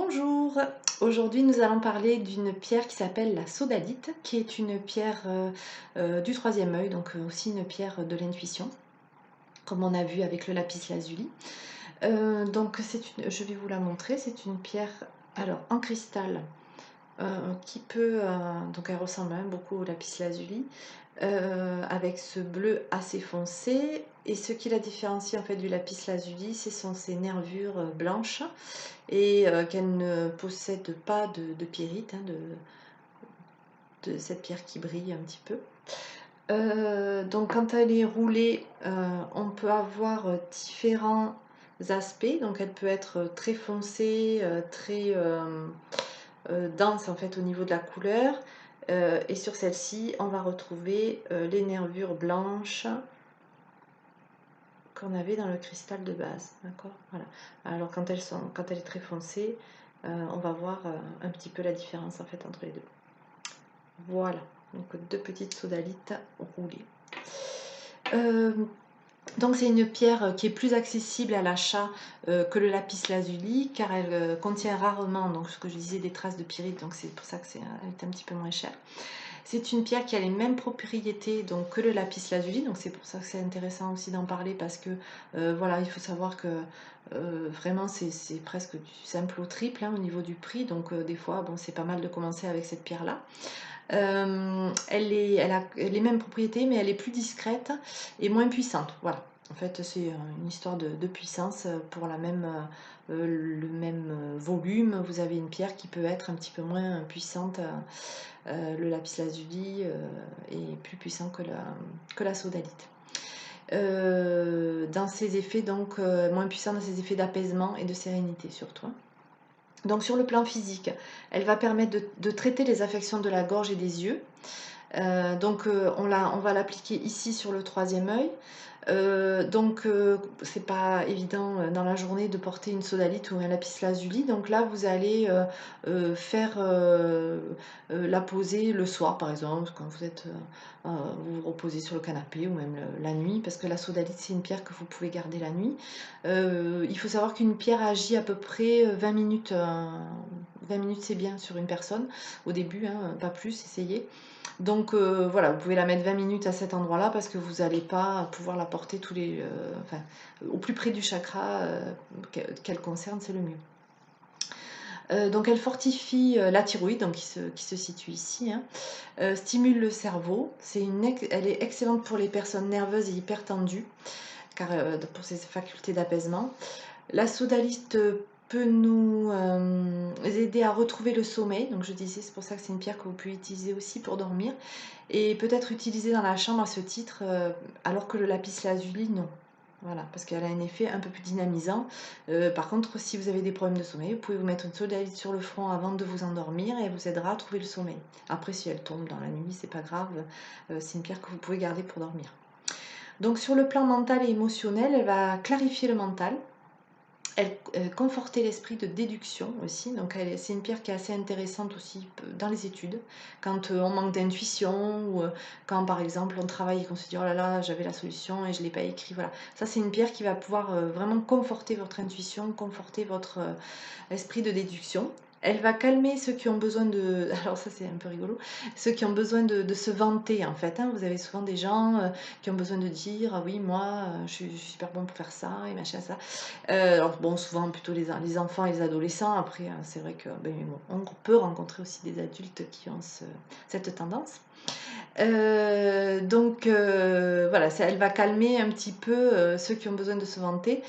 Bonjour, aujourd'hui nous allons parler d'une pierre qui s'appelle la sodalite, qui est une pierre du troisième œil, donc aussi une pierre de l'intuition, comme on a vu avec le lapis lazuli. Je vais vous la montrer, c'est une pierre alors en cristal qui peut, donc elle ressemble beaucoup au lapis lazuli, avec ce bleu assez foncé. Et ce qui la différencie en fait du lapis lazuli, ce sont ses nervures blanches et qu'elle ne possède pas de pyrite, hein, de cette pierre qui brille un petit peu. Donc quand elle est roulée, on peut avoir différents aspects. Donc elle peut être très foncée, très dense en fait au niveau de la couleur. Et sur celle-ci, on va retrouver les nervures blanches qu'on avait dans le cristal de base, d'accord, voilà. Alors quand elle est très foncée, on va voir un petit peu la différence en fait entre les deux. Voilà, donc deux petites sodalites roulées. Donc c'est une pierre qui est plus accessible à l'achat que le lapis lazuli, car elle contient rarement, donc ce que je disais, des traces de pyrite, donc c'est pour ça que elle est un petit peu moins chère. C'est une pierre qui a les mêmes propriétés donc, que le lapis lazuli, donc c'est pour ça que c'est intéressant aussi d'en parler, parce que voilà, il faut savoir que vraiment c'est presque du simple au triple hein, au niveau du prix, donc des fois bon, c'est pas mal de commencer avec cette pierre là. Elle a les mêmes propriétés, mais elle est plus discrète et moins puissante. Voilà. En fait, c'est une histoire de puissance pour le même volume. Vous avez une pierre qui peut être un petit peu moins puissante. Le lapis lazuli est plus puissant que la sodalite. Dans ses effets, donc moins puissant dans ses effets d'apaisement et de sérénité surtout. Donc sur le plan physique, elle va permettre de traiter les affections de la gorge et des yeux. On va l'appliquer ici sur le troisième œil. C'est pas évident dans la journée de porter une sodalite ou un lapis lazuli. Donc là, vous allez la poser le soir, par exemple, quand vous vous reposez sur le canapé ou même la nuit, parce que la sodalite, c'est une pierre que vous pouvez garder la nuit. Il faut savoir qu'une pierre agit à peu près 20 minutes. 20 minutes, c'est bien sur une personne au début, hein, pas plus, essayez. Donc voilà, vous pouvez la mettre 20 minutes à cet endroit-là parce que vous n'allez pas pouvoir la porter au plus près du chakra qu'elle concerne, c'est le mieux. Donc elle fortifie la thyroïde, donc qui se situe ici, hein, stimule le cerveau, elle est excellente pour les personnes nerveuses et hypertendues, car pour ses facultés d'apaisement. La sodalite peut nous aider à retrouver le sommeil. Donc je disais, c'est pour ça que c'est une pierre que vous pouvez utiliser aussi pour dormir. Et peut-être utiliser dans la chambre à ce titre, alors que le lapis lazuli, non. Voilà, parce qu'elle a un effet un peu plus dynamisant. Par contre, si vous avez des problèmes de sommeil, vous pouvez vous mettre une sodalite sur le front avant de vous endormir et elle vous aidera à trouver le sommeil. Après, si elle tombe dans la nuit, c'est pas grave. C'est une pierre que vous pouvez garder pour dormir. Donc sur le plan mental et émotionnel, elle va clarifier le mental. Elle confortait l'esprit de déduction aussi, donc c'est une pierre qui est assez intéressante aussi dans les études, quand on manque d'intuition ou quand par exemple on travaille et qu'on se dit oh là là j'avais la solution et je ne l'ai pas écrit, voilà. Ça c'est une pierre qui va pouvoir vraiment conforter votre intuition, conforter votre esprit de déduction. Elle va calmer ceux qui ont besoin de... Alors ça c'est un peu rigolo. Ceux qui ont besoin de se vanter en fait. Hein. Vous avez souvent des gens qui ont besoin de dire ah oui moi je suis super bon pour faire ça et machin ça. Alors bon souvent plutôt les enfants et les adolescents. Après c'est vrai que on peut rencontrer aussi des adultes qui ont cette tendance. Voilà, elle va calmer un petit peu ceux qui ont besoin de se vanter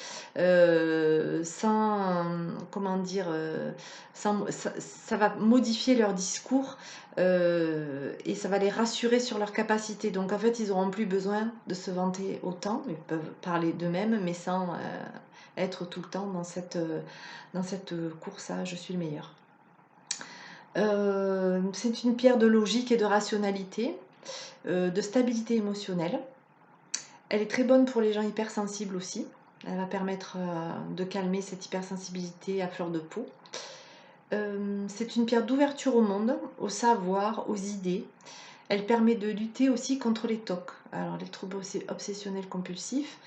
sans, comment dire, ça va modifier leur discours et ça va les rassurer sur leurs capacités. Donc en fait, ils n'auront plus besoin de se vanter autant, ils peuvent parler d'eux-mêmes, mais sans être tout le temps dans cette course à je suis le meilleur. C'est une pierre de logique et de rationalité, de stabilité émotionnelle. Elle est très bonne pour les gens hypersensibles aussi. Elle va permettre de calmer cette hypersensibilité à fleur de peau. C'est une pierre d'ouverture au monde, au savoir, aux idées. Elle permet de lutter aussi contre les TOC, alors les troubles obsessionnels compulsifs,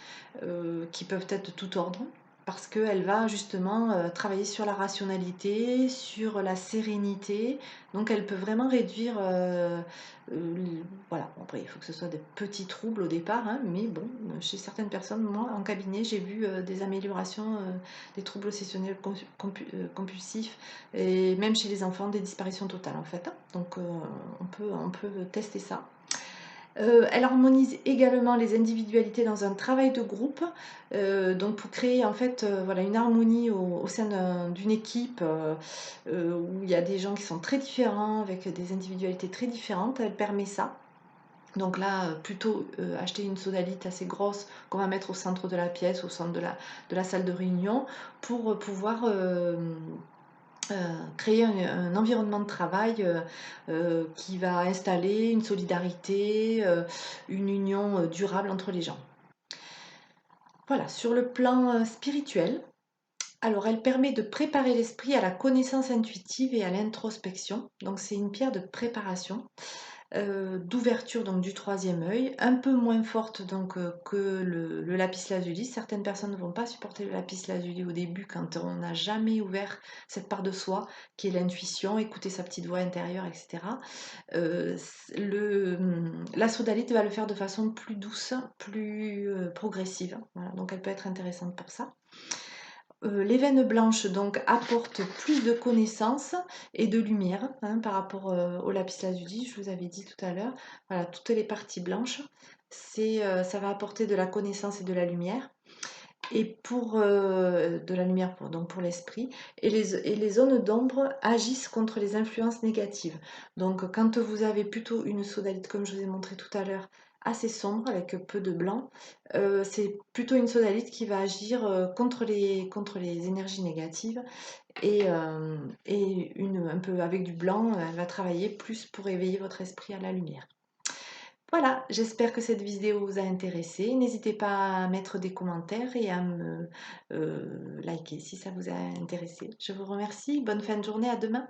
qui peuvent être de tout ordre. parce qu'elle va justement, travailler sur la rationalité, sur la sérénité, donc elle peut vraiment réduire, l voilà. Bon après il faut que ce soit des petits troubles au départ, hein, mais bon, chez certaines personnes, moi en cabinet, j'ai vu, des améliorations, des troubles obsessionnels compulsifs et même chez les enfants, des disparitions totales en fait, hein, donc on peut tester ça. Elle harmonise également les individualités dans un travail de groupe, donc pour créer en fait, voilà une harmonie au sein d'une équipe, où il y a des gens qui sont très différents, avec des individualités très différentes. Elle permet ça. Donc là, plutôt, acheter une sodalite assez grosse qu'on va mettre au centre de la pièce, au centre de la salle de réunion pour, pouvoir, créer un environnement de travail, qui va installer une solidarité, une union, durable entre les gens. Voilà, sur le plan, spirituel, alors elle permet de préparer l'esprit à la connaissance intuitive et à l'introspection. Donc c'est une pierre de préparation, d'ouverture donc du troisième œil, un peu moins forte donc que le lapis-lazuli. Certaines personnes ne vont pas supporter le lapis-lazuli au début quand on n'a jamais ouvert cette part de soi qui est l'intuition, écouter sa petite voix intérieure, etc. La sodalite va le faire de façon plus douce, plus progressive. Voilà, donc elle peut être intéressante pour ça. Les veines blanches donc apportent plus de connaissances et de lumière, hein, par rapport, au lapis-lazuli, je vous avais dit tout à l'heure. Voilà, toutes les parties blanches, ça va apporter de la connaissance et de la lumière et pour, de la lumière pour l'esprit et les zones d'ombre agissent contre les influences négatives. Donc quand vous avez plutôt une sodalite comme je vous ai montré tout à l'heure, assez sombre avec peu de blanc, c'est plutôt une sodalite qui va agir, contre les énergies négatives et un peu avec du blanc, elle va travailler plus pour éveiller votre esprit à la lumière. Voilà, j'espère que cette vidéo vous a intéressé. N'hésitez pas à mettre des commentaires et à me liker si ça vous a intéressé. Je vous remercie. Bonne fin de journée. À demain.